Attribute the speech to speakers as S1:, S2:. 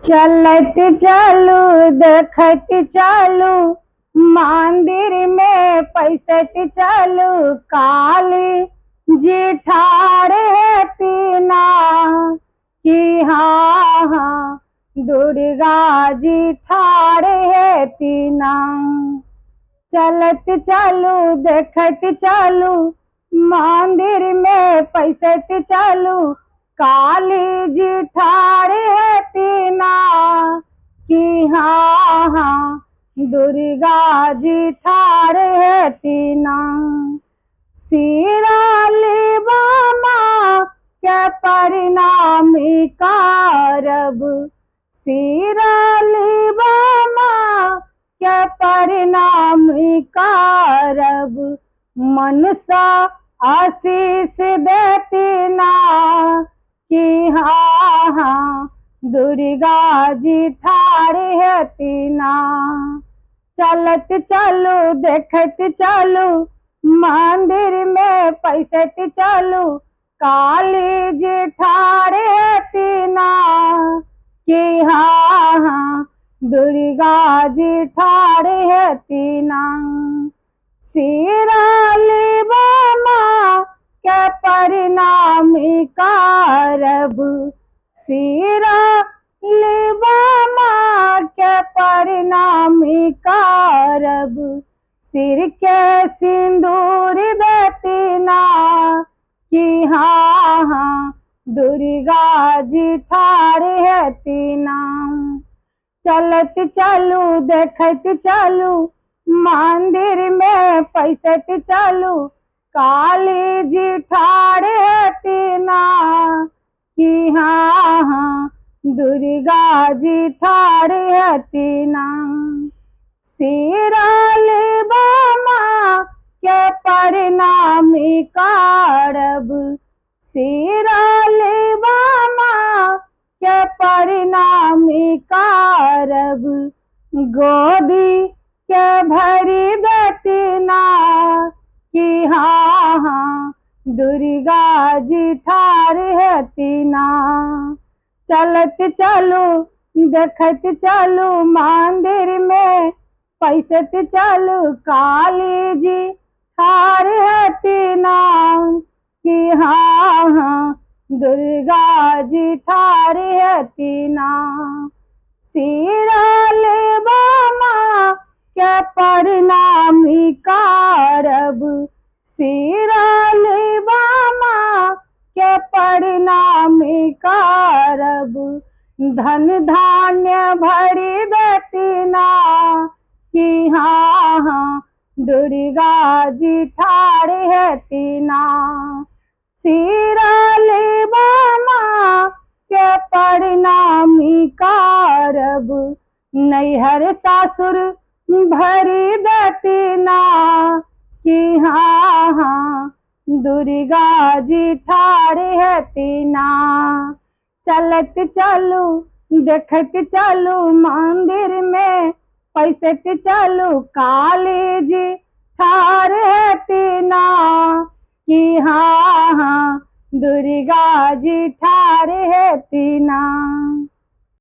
S1: चलत चालू देखत चालू मंदिर में पैसत चालू काली जी ठाड़ है तीना कि हाँ हाँ दुर्गा जी ठाड़ है तीना। चलत चालू देखत चालू मंदिर में पैसत चालू काली जी ठाड़ है तीना कि हाँ हाँ दुर्गा जी ठाड़ है तीना। सिराली बामा के परिणामी कारब सिराली बामा के परिणामी कारब मनसा आशीष देती ना कि हाँ हाँ दुर्गा जी ठाड़ है तीना। चलत चालू देखत चालू मंदिर में पैसत चालू काली जी ठाड़ है तीना कि हाँ हाँ दुर्गा जी ठाड़ है तीना। सिराली बामा के परिणामी कारब सिराली बामा के परिणामी कारब सिर के सिंदूर देती ना कि हाँ हाँ दुर्गा जी ठाड़ है तीना। चलत चालू देखत चालू मंदिर में पैसत चालू काली जी ठाड़ है तीना कि हाँ हाँ दुर्गा जी ठाड़ है तीना। सिराली बामा के परिणामी कारब सिराली बामा के परिणामी कारब गोदी के भरी देती ना कि हाँ हाँ दुर्गा जी ठाड़ है तीना। चलत चालू देखत चालू मंदिर में पैसत चालू काली जी ठाड़ है तीना कि हाँ हाँ दुर्गा जी ठाड़ है तीना। सिराली बामा के परिणामी कारब सिराली बामा के परिणामी कारब धन धान्य भरी देती ना कि हाँ हाँ दुर्गा जी ठाड़ है तीना। सिराली बामा के परिणामी कारब नैहर सासुर भरी देती ना कि हाँ हाँ दुर्गा जी ठाड़ है तीना। चलत चालू देखत चालू मंदिर में पैसत चालू काली जी ठाड़ है तीना कि हाँ हाँ दुर्गा जी ठाड़ है तीना।